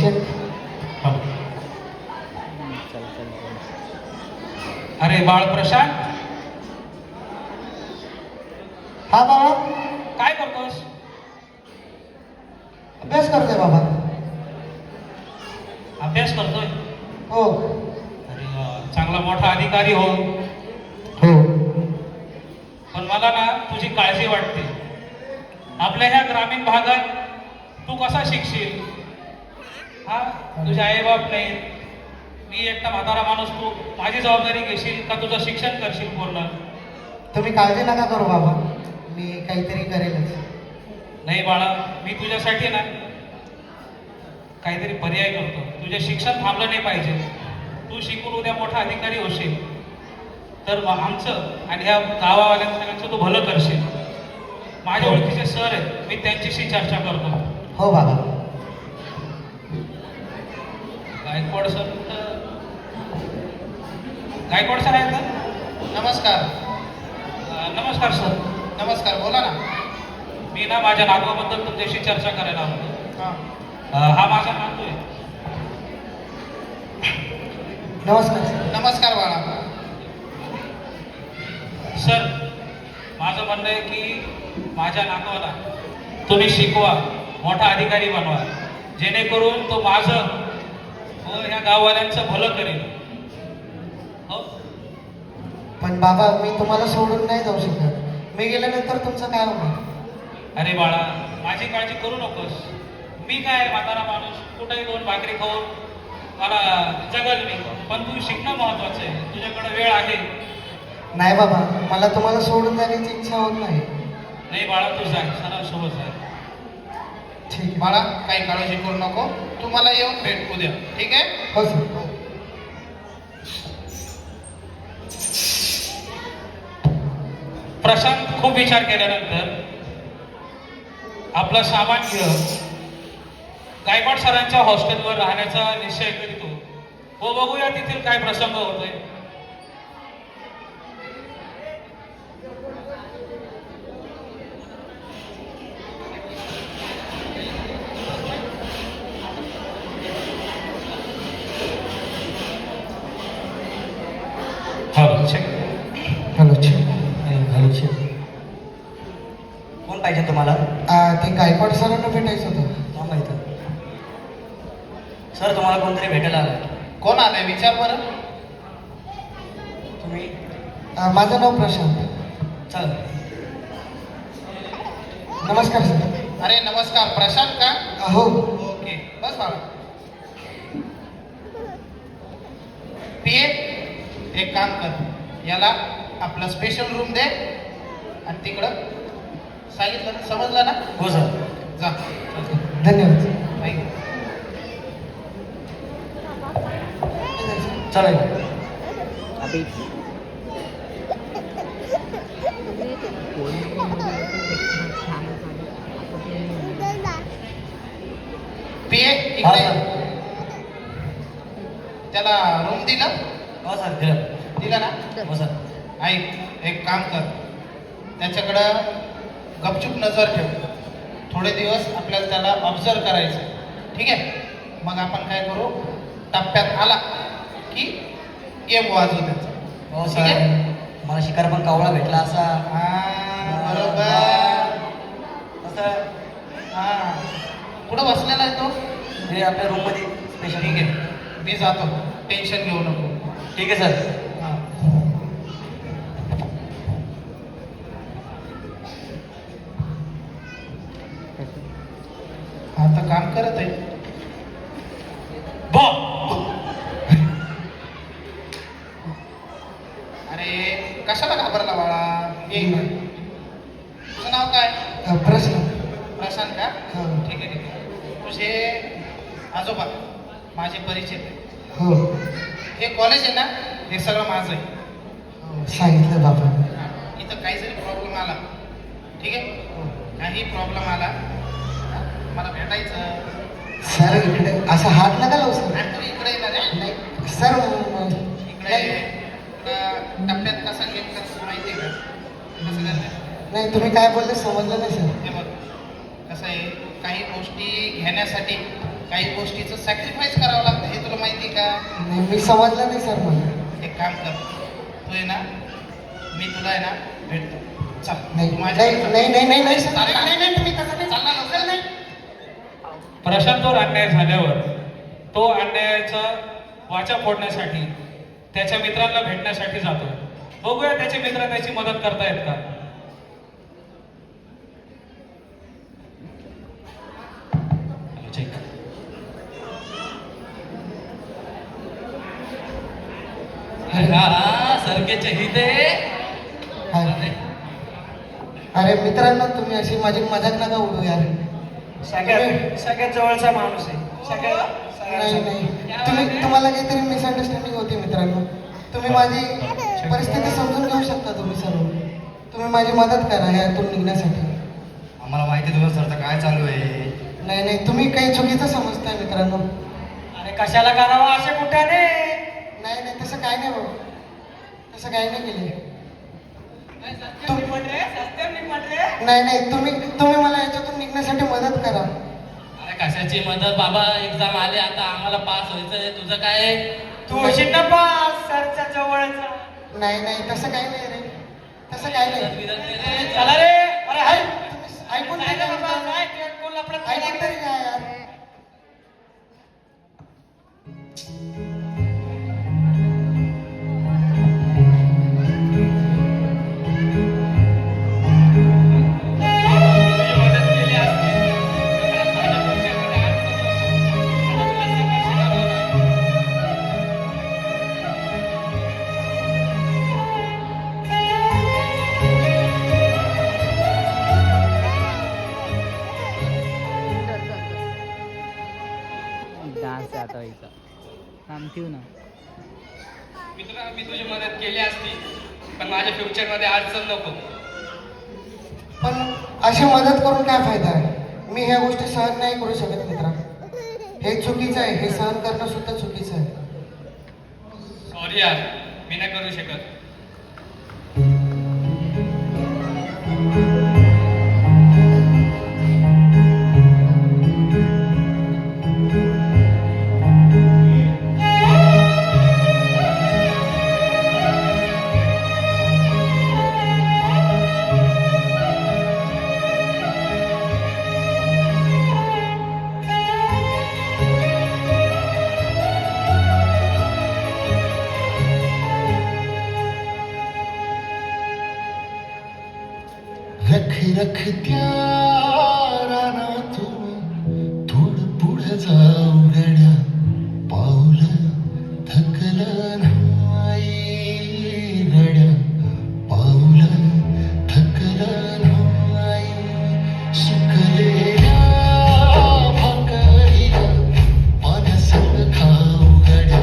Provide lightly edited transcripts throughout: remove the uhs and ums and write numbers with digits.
शेख. हो. अरे बाळ प्रशांत, हा बाबा, काय करतोस? अभ्यास करतोय बाबा. अभ्यास करतोय? हो अरे चांगला मोठा अधिकारी हो. हो. पण मला ना तुझी काळजी वाटते. आपल्या ह्या ग्रामीण भागात तू कसा शिकशील? हा, तुझे आईबाप नाही, मी एकटा म्हातारा माणूस, तू माझी जबाबदारी घेशील का तुझं शिक्षण करशील पूर्ण? तुम्ही काळजी नका करू बाबा, मी काहीतरी करेलच. नाही बाळा, मी तुझ्यासाठी ना काहीतरी पर्याय करतो. तुझे शिक्षण थांबलं नाही पाहिजे. तू शिकून उद्या मोठा अधिकारी होशील तर आमचं आणि ह्या गावावाल्यांचं सगळ्यांचं तू भलं करशील. माझ्या ओळखीचे सर आहेत, मी त्यांच्याशी चर्चा करतो. हो बाबा. गायकवाड सर, गायकवाड सर आहेत का? नमस्कार. नमस्कार सर. नमस्कार, बोला ना. मी ना माझ्या नातवाबद्दल तुमच्याशी चर्चा करायला होतो. हां. हा माझा नातू आहे. नमस्कार सर. नमस्कार बाळा. सर, माझं म्हणणं आहे की माझ्या नातवाला तुम्ही शिकवा, मोठा अधिकारी बनवा, जेणेकरून तो माझं व ह्या गाववाल्यांचं भलं करेल. हो. पण बाबा, मी तुम्हाला सोडून नाही जाऊ शकत. मी गेल्यानंतर तुमचं काय होणार? अरे बाळा, माझी काळजी करू नकोस. मी काय म्हातारा माणूस, कुठेही दोन भाकरी खाऊन मला जगल मी. पण तू शिकणं महत्वाचं आहे. तुझ्याकडे वेळ आहे. नाही बाबा, मला तुम्हाला सोडून जाण्याची इच्छा होत नाही. नाही बाळा, तू जा, सरांसोबत जा. ठीक आहे. बाळा, काही काळजी करू नको. तू मला येऊन भेट उद्या, ठीक आहे? हो सर. हो. प्रशांत खूप विचार केल्यानंतर आपलं सामान घेऊन गायकवाड सरांच्या हॉस्टेलवर राहण्याचा निश्चय करीतो. हो, बघूया तिथील काय प्रसंग होतोय. Hello check. हॅलो छे. Hello check. कोण पाहिजे तुम्हाला? ते गायकवाड सरांना भेटायचं होतं. थांबा इथं. सर, तुम्हाला कोणतरी भेटायला आलं. कोण आलंय विचार बरं. तुम्ही माझं नाव प्रशांत. चल. नमस्कार सर. अरे नमस्कार, प्रशांत का? हो. ओके, बस बाळा. पिये, एक काम कर, याला आपला स्पेशल रूम दे आणि तिकडं सांगितलं ना, समजलं ना? हो सर. जा. धन्यवाद. बाई. चला. पिये, हा इकडे. सर. त्याला रूम दिला? हो सर, दिलं. दिला ना? हो सर. ऐक, एक काम कर, त्याच्याकडं गपचूप नजर ठेव. थोडे दिवस आपल्याला त्याला ऑब्झर्व करायचं, ठीक आहे? मग आपण काय करू, टप्प्यात आला की गेम वाजवू त्याचा. हो ठीक आहे? सर, मला शिकार पण कावळा भेटला असा. बरोबर. असं हा, कुठं बसलेला आहे तो? हे आपल्या रूममध्ये स्पेशल. ठीक आहे, मी जातो, टेन्शन घेऊ नको. ठीक आहे सर. हा. आता काम करत आहे. अरे कशाला घाबरला बाळा? ये इकडे. तुझं नाव काय? प्रश्न. प्रशांत का? हो. ठीक आहे, ठीक आहे. तुझे आजोबा माझे परिचित. हो. हे कॉलेज आहे ना, हे सगळं माझं आहे. सांगितलं बाबा. हा, इथं काही जरी प्रॉब्लेम आला, ठीक आहे, काही प्रॉब्लेम आला, मला भेटायचं. सर इकडे असा हात नका लावू सर. आणि तू इकडे येणार आहे? नाही सर. इकडे इकडं टप्प्यात कसा गेम करतो माहिती आहे का? कसं करणार? नाही, तुम्ही काय बोलले समजलं नाही सर. हे बघ, कसं आहे, काही गोष्टी घेण्यासाठी काही गोष्टीचं सॅक्रिफाईस करावं लागतं, हे तुला माहिती का? नाही, मी समजलं नाही सर मला. एक काम कर, तू आहे ना, मी तुला आहे ना भेटतो. चल नाही तू नाही माझ्या- नाही नाही नाही नाही सर, चालला? नाही नाही तुम्ही तसं नाही चालला लवकर? सर, नाही. प्रशांतवर अन्याय झाल्यावर तो अन्यायाचा वाचा फोडण्यासाठी त्याच्या मित्रांना भेटण्यासाठी जातो. बघूया त्याचे मित्र त्याची मदत करतायत का. सरके चहिते अरे अरे मित्रांनो, तुम्ही अशी माझी मजाक नका उडू यार. सगळ्यात जवळचा माणूस आहे. नाही नाही, तुम्हाला काहीतरी मिसअंडरस्टँडिंग होती मित्रांनो. तुम्ही माझी परिस्थिती समजून घेऊ शकता तुम्ही सर्व. तुम्ही माझी मदत करा यातून निघण्यासाठी. आम्हाला माहिती तुझं सरचं काय चालू आहे. नाही नाही, तुम्ही काही चुकीचं समजताय मित्रांनो. अरे कशाला करावं असे कुठे नाही नाही, तसं काय नाही भाऊ, तसं काय नाही केले. नाही नाही, तुम्ही मला याच्यातून निघण्यासाठी मदत करा. अरे कशाची मदत बाबा, एक्झाम आले आता, आम्हाला पास व्हायचंय. तुझं काय? तू होशील ना पास सरच्या जवळचा. नाही नाही, तसं काय नाही रे, तसं काय नाही. चला रे. अरे हाय, तुम्ही ऐकून तरी घ्या मित्रांनो. ऐकून तरी घ्या यार. डान्स आता इथं थांबतीव ना. मित्र, मी तुझी मदत केली असती, पण माझ्या फ्युचर मध्ये अडचण नको. पण अशी मदत करून काय फायदा आहे? मी ह्या गोष्टी सहन नाही करू शकत मित्रा. हे चुकीचं आहे, हे सहन करणं सुद्धा चुकीचं आहे. सॉरी यार, मी नाही करू शकत. रखत्या रानातून थोडं पुढं जाऊ गड्या, पाऊलं थकलं नाही गड्या, पाऊलं थकलं नाही. सुकलेल्या भाकरीला पानसं खाऊ गड्या,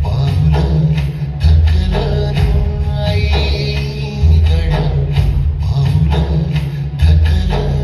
पाऊलं थकलं नाही गड्या, पाऊलं थकलं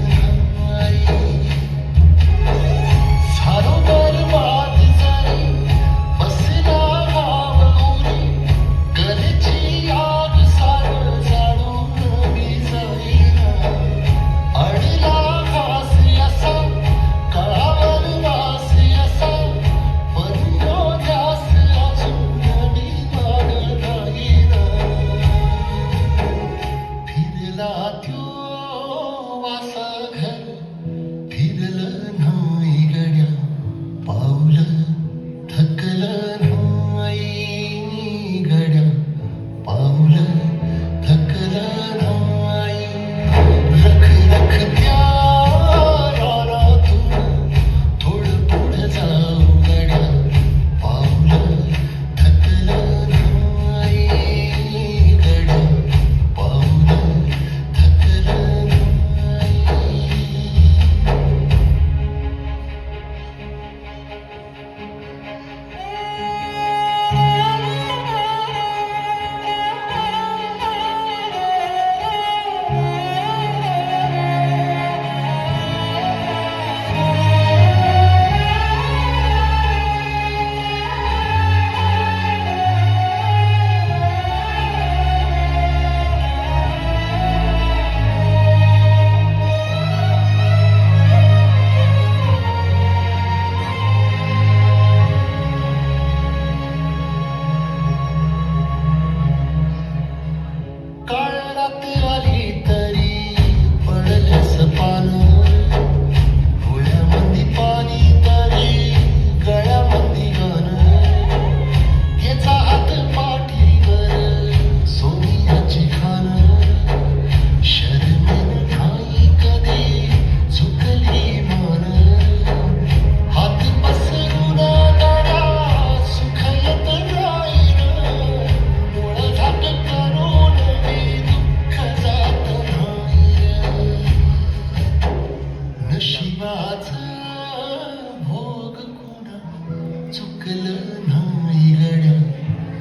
थकलं नाही गड्या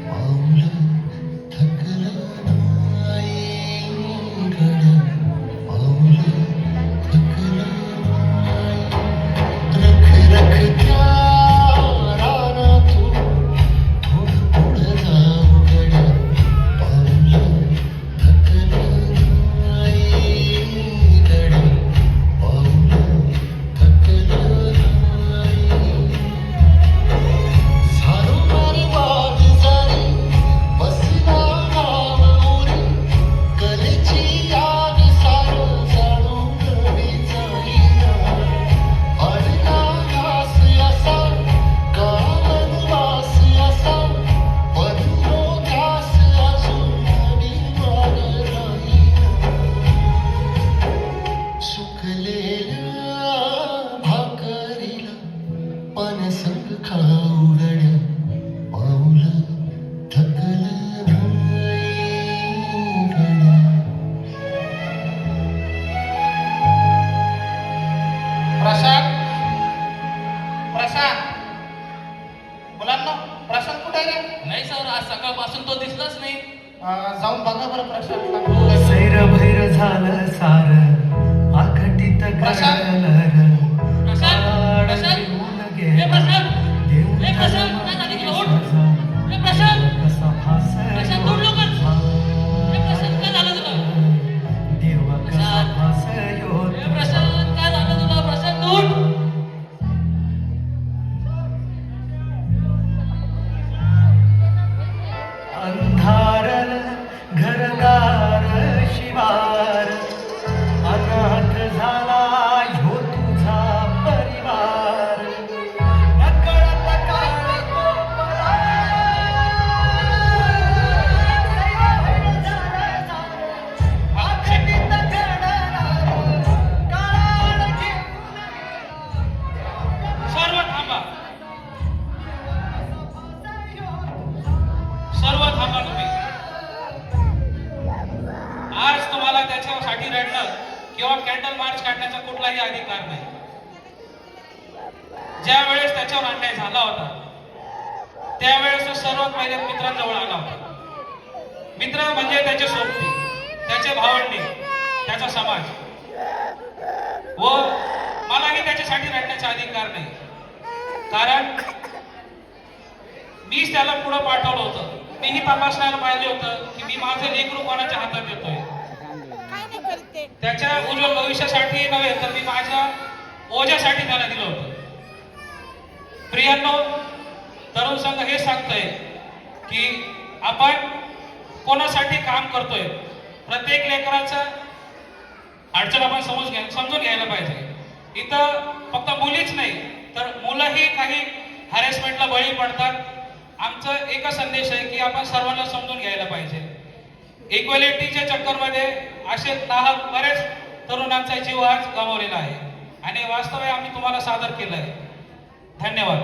पाऊलं थकलं नाही गड्या पाऊलं थकलं नाही रख रखत्या रानातून थोडं पुढं जाऊ गड्या पाऊलं थकलं नाही गड्या पाऊलं थकलं नाही सारोवर वाद झाली बसला गावावरी कलेची आग सारं जाणून घरी जाईना अडला घास असा कामन वास असा पडलो घास अजून आणि वाग राहीना सुकलेल्या भाकरीला पाण्यासंग खाऊ गड्या पाऊलं थकलं नाही गड्या प्रशांत प्रशांत मुलांना प्रशांत कुठे आहे रे? नाही सर, आज सकाळपासून तो दिसलाच नाही. जाऊन बघा बरं प्रशांतला. सैर भैर झालं सार आखटीत प्रशांत? प्रशांत, प्रशांत, हे प्रशांत, हे प्रशांत, काय झालं तुला? उठ. हे प्रशांत, प्रशांत, उठ लवकर. हे प्रशांत, काय झालं तुला? हे प्रशांत, काय झालं तुला? प्रशांत, उठ. अंधारल घरदार शिवार अनाथ झाला ह्यो तुझा परिवार नकळत काळ कोपरा आखटीत घडणार काळ घेऊन सर्व थांबा, सर्व थांबा तुम्ही. आज तुम्हाला त्याच्यासाठी रडणं किंवा कॅन्डल मार्च काढण्याचा कुठलाही अधिकार नाही. ज्या वेळेस त्याच्यावर अन्याय झाला होता त्यावेळेस तो सर्वात पहिले मित्रांजवळ आला होता. मित्र म्हणजे त्याचे सोबती, त्याचे भावंडे, त्याचा समाज. व मलाही त्याच्यासाठी रडण्याचा अधिकार नाही, कारण मीच त्याला पुढे पाठवलं होतं. मीही तपासण्याला पाहिजे होतं की मी माझं लेकरू कोणाच्या हातात देतोय. त्याच्या उज्ज्वल भविष्यासाठी नव्हे तर मी माझ्या ओझ्यासाठी त्याला दिलं होतं. प्रियांनो, तरुण संघ हे सांगतोय की आपण कोणासाठी काम करतोय. प्रत्येक लेकराचं अडचण आपण समजून घ्यायला पाहिजे. इथं फक्त मुलीच नाही तर मुलंही काही हॅरेसमेंटला बळी पडतात. आमचं एकच संदेश आहे की आपण सर्वांना समजून घ्यायला पाहिजे. इक्वॅलिटीच्या चक्करमध्ये असे नाहक बरेच तरुणांचा जीव आज गमावलेला आहे आणि वास्तव आम्ही तुम्हाला सादर केलं आहे. धन्यवाद.